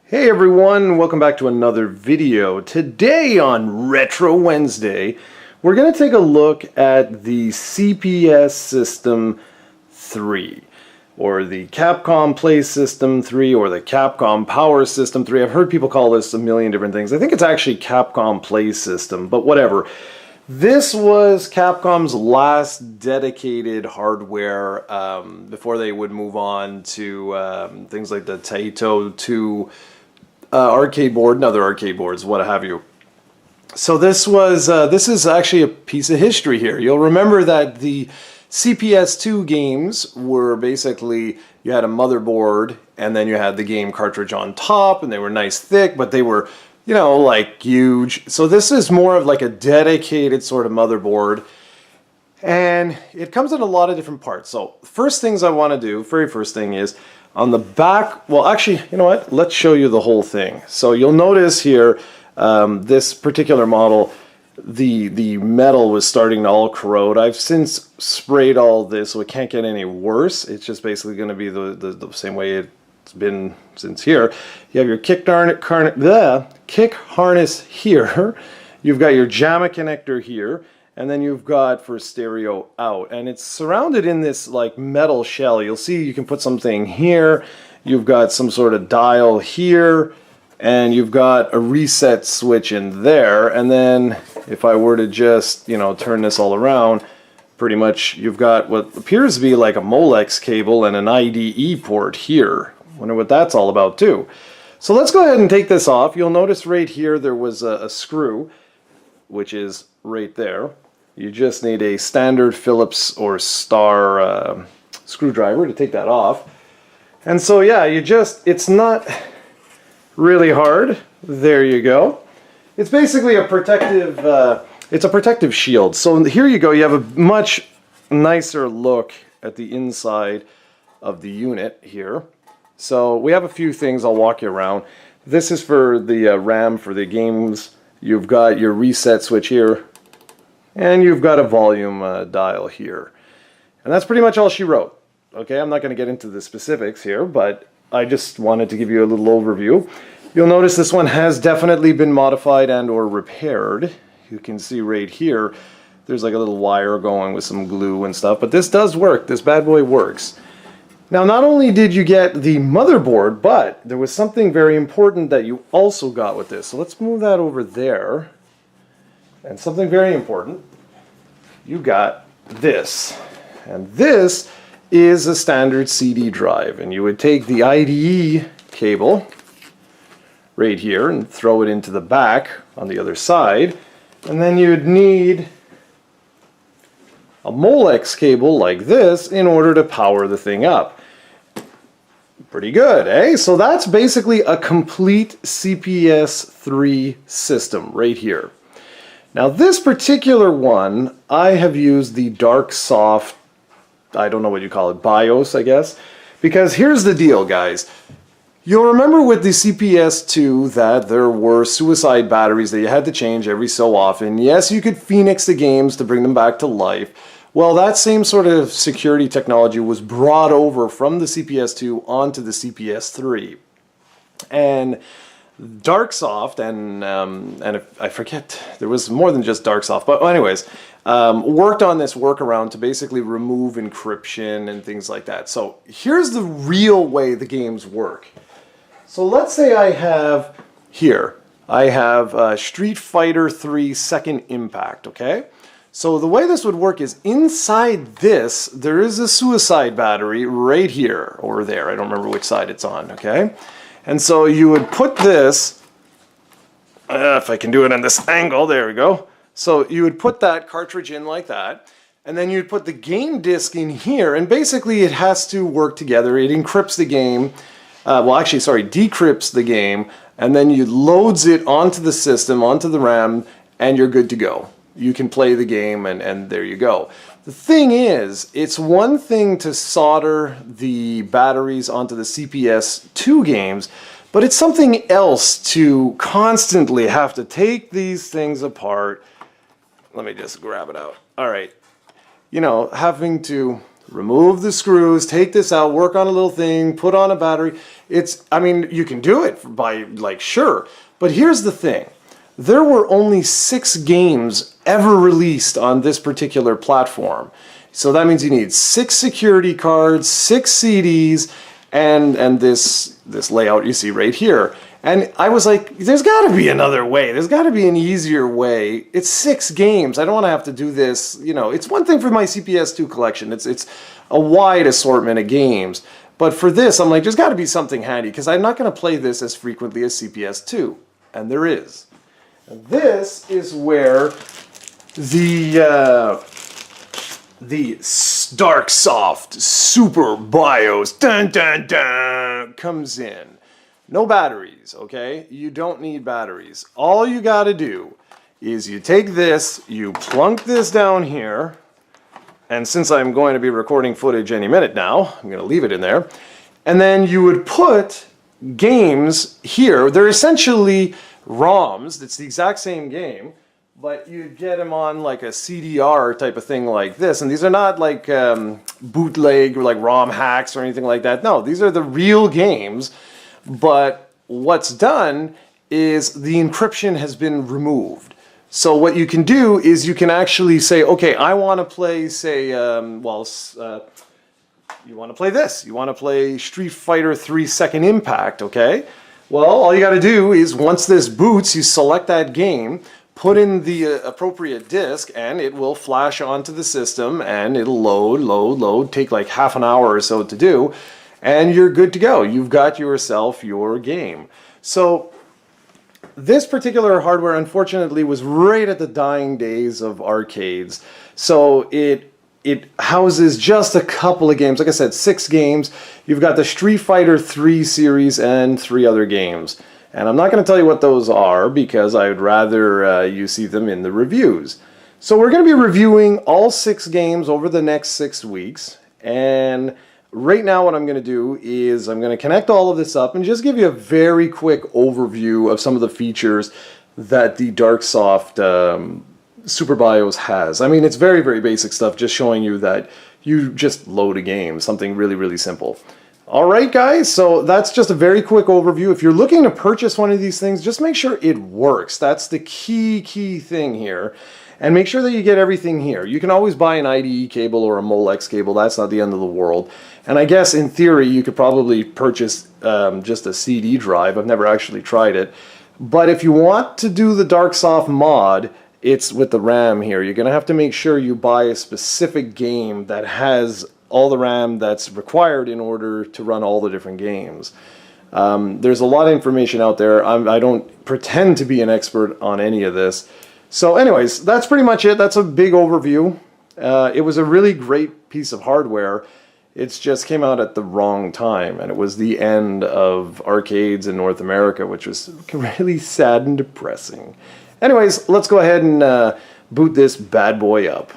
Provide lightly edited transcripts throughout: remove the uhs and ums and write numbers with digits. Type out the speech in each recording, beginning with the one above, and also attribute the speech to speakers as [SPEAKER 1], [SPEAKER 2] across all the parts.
[SPEAKER 1] Hey everyone, welcome back to another video. Today on Retro Wednesday, we're going to take a look at the CPS System 3, or the Capcom Play System 3, or the Capcom Power System 3. I've heard people call this a million different things. I think it's actually Capcom Play System, but whatever. This was Capcom's last dedicated hardware before they would move on to things like the Taito 2 arcade board and other arcade boards, what have you. So this is actually a piece of history here. You'll remember that the CPS2 games were basically, you had a motherboard and then you had the game cartridge on top, and they were nice thick, but they were, you know, like huge. So this is more of like a dedicated sort of motherboard, and it comes in a lot of different parts. So first things I want to do, very first thing is, on the back, well actually, you know what, let's show you the whole thing. So you'll notice here, this particular model, the metal was starting to all corrode. I've since sprayed all this so it can't get any worse. It's just basically going to be the same way it's been since here. You have your kick harness here, you've got your JAMA connector here, and then you've got for stereo out, and it's surrounded in this like metal shell. You'll see you can put something here, you've got some sort of dial here, and you've got a reset switch in there. And then if I were to just, you know, turn this all around, pretty much you've got what appears to be like a Molex cable and an IDE port here. Wonder what that's all about too. So let's go ahead and take this off. You'll notice right here there was a screw, which is right there. You just need a standard Phillips or Star screwdriver to take that off. And so yeah, it's not really hard. There you go. It's basically a protective, it's a protective shield. So here you go, you have a much nicer look at the inside of the unit here. So we have a few things, I'll walk you around. This is for the RAM for the games. You've got your reset switch here, and you've got a volume dial here. And that's pretty much all she wrote. Okay, I'm not going to get into the specifics here, but I just wanted to give you a little overview. You'll notice this one has definitely been modified and or repaired. You can see right here, there's like a little wire going with some glue and stuff, but this does work. This bad boy works. Now, not only did you get the motherboard, but there was something very important that you also got with this. So let's move that over there. And something very important, you got this. And this is a standard CD drive. And you would take the IDE cable right here and throw it into the back on the other side. And then you'd need a Molex cable like this in order to power the thing up. Pretty good, eh? So that's basically a complete CPS 3 system right here. Now this particular one, I have used the dark soft, I don't know what you call it, BIOS I guess, because here's the deal guys. You'll remember with the CPS2 that there were suicide batteries that you had to change every so often. Yes, you could Phoenix the games to bring them back to life. Well, that same sort of security technology was brought over from the CPS2 onto the CPS3. And Darksoft and I forget, there was more than just Darksoft, but anyways, worked on this workaround to basically remove encryption and things like that. So here's the real way the games work. So let's say I have here, I have Street Fighter 3 Second Impact, okay? So the way this would work is inside this, there is a suicide battery right here, or there, I don't remember which side it's on, okay? And so you would put this, if I can do it on this angle, there we go. So you would put that cartridge in like that, and then you'd put the game disc in here, and basically it has to work together. It encrypts the game, decrypts the game, and then you loads it onto the system, onto the RAM, and you're good to go. You can play the game, and there you go. The thing is, it's one thing to solder the batteries onto the CPS2 games, but it's something else to constantly have to take these things apart. Let me just grab it out. All right. You know, having to remove the screws, take this out, work on a little thing, put on a battery. I mean, you can do it by, like, sure. But here's the thing. There were only 6 games ever released on this particular platform. So that means you need 6 security cards, 6 CDs, and this layout you see right here. And I was like, there's got to be another way. There's got to be an easier way. It's 6 games. I don't want to have to do this. You know, it's one thing for my CPS2 collection. It's a wide assortment of games. But for this, I'm like, there's got to be something handy because I'm not going to play this as frequently as CPS2. And there is. And this is where the Darksoft Super BIOS comes in. No batteries, okay? You don't need batteries. All you got to do is you take this, you plunk this down here, and since I'm going to be recording footage any minute now, I'm going to leave it in there, and then you would put games here. They're essentially ROMs. It's the exact same game, but you get them on like a CDR type of thing like this, and these are not like bootleg or like ROM hacks or anything like that. No, these are the real games. But what's done is the encryption has been removed. So what you can do is you can actually say, okay, I want to play, say, you want to play this. You want to play Street Fighter 3 Second Impact, okay? Well, all you got to do is once this boots, you select that game, put in the appropriate disk, and it will flash onto the system, and it'll load, take like half an hour or so to do. And you're good to go. You've got yourself your game. So this particular hardware, unfortunately, was right at the dying days of arcades. So it houses just a couple of games. Like I said, 6 games. You've got the Street Fighter 3 series and 3 other games. And I'm not going to tell you what those are because I would rather you see them in the reviews. So we're going to be reviewing all 6 games over the next 6 weeks. And right now what I'm going to do is I'm going to connect all of this up and just give you a very quick overview of some of the features that the Darksoft Super BIOS has. I mean, it's very, very basic stuff, just showing you that you just load a game, something really, really simple. Alright guys, so that's just a very quick overview. If you're looking to purchase one of these things, just make sure it works. That's the key thing here. And make sure that you get everything here. You can always buy an IDE cable or a Molex cable. That's not the end of the world. And I guess in theory you could probably purchase just a CD drive. I've never actually tried it. But if you want to do the Darksoft mod, it's with the RAM here. You're going to have to make sure you buy a specific game that has all the RAM that's required in order to run all the different games. There's a lot of information out there. I don't pretend to be an expert on any of this. So anyways, that's pretty much it. That's a big overview. It was a really great piece of hardware. It just came out at the wrong time, and it was the end of arcades in North America, which was really sad and depressing. Anyways, let's go ahead and boot this bad boy up.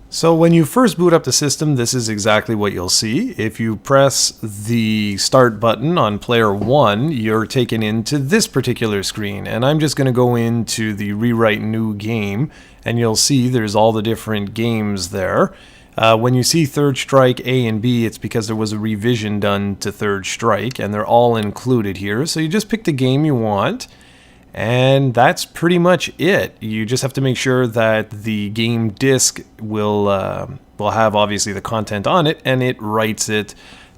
[SPEAKER 1] So when you first boot up the system, this is exactly what you'll see. If you press the start button on player 1, you're taken into this particular screen. And I'm just going to go into the rewrite new game, and you'll see there's all the different games there. When you see Third Strike A and B, it's because there was a revision done to Third Strike, and they're all included here. So you just pick the game you want. And that's pretty much it. You just have to make sure that the game disk will have obviously the content on it, and it writes it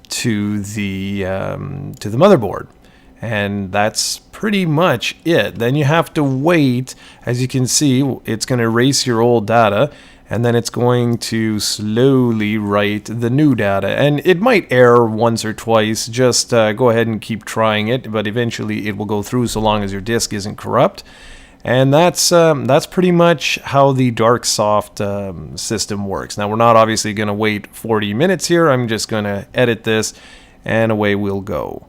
[SPEAKER 1] to the motherboard. And that's pretty much it. Then you have to wait. As you can see, it's going to erase your old data, and then it's going to slowly write the new data. And it might error once or twice. Just go ahead and keep trying it, but eventually it will go through so long as your disk isn't corrupt. And that's pretty much how the Darksoft system works. Now, we're not obviously going to wait 40 minutes here. I'm just going to edit this, and away we'll go.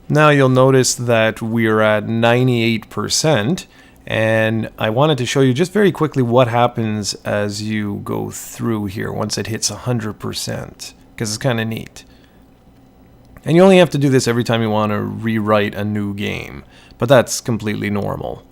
[SPEAKER 1] Now you'll notice that we're at 98%. And I wanted to show you just very quickly what happens as you go through here once it hits 100%, because it's kind of neat. And you only have to do this every time you want to rewrite a new game, but that's completely normal.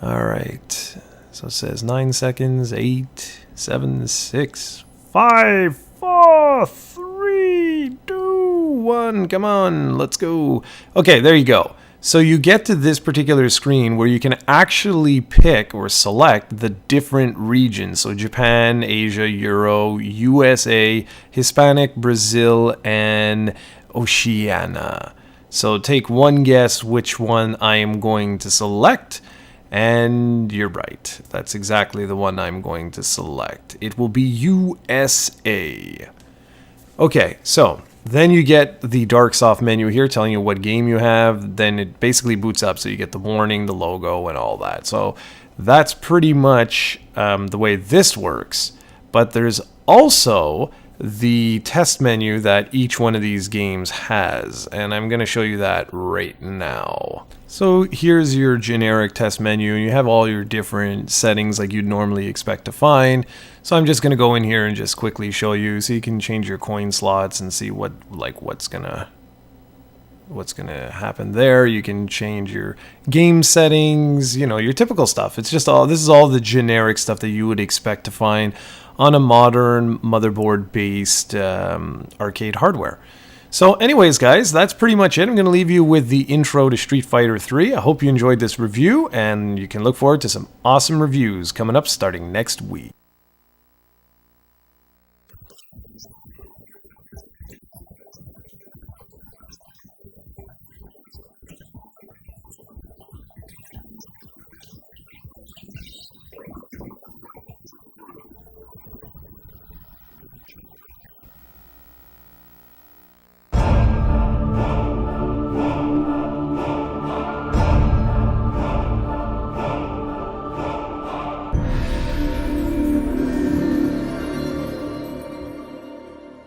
[SPEAKER 1] Alright,
[SPEAKER 2] So it says 9 seconds, 8, 7, 6, 5, 4, 3, 2, 1. Come on, let's go. Okay, there you go. So you get to this particular screen where you can actually pick or select the different regions. So Japan, Asia, Euro, USA, Hispanic, Brazil, and Oceania. So take one guess which one I am going to select. And you're right. That's exactly the one I'm going to select. It will be USA. Okay, so then you get the dark soft menu here telling you what game you have. Then it basically boots up, so you get the warning, the logo, and all that. So that's pretty much the way this works. But there's also the test menu that each one of these games has, and I'm going to show you that right now. So here's your generic test menu, and you have all your different settings like you'd normally expect to find. So I'm just going to go in here and just quickly show you, so you can change your coin slots and see what's gonna happen there. You can change your game settings, you know, your typical stuff. It's just this is all the generic stuff that you would expect to find on a modern motherboard-based arcade hardware. So anyways, guys, that's pretty much it. I'm going to leave you with the intro to Street Fighter 3. I hope you enjoyed this review, and you can look forward to some awesome reviews coming up starting next week.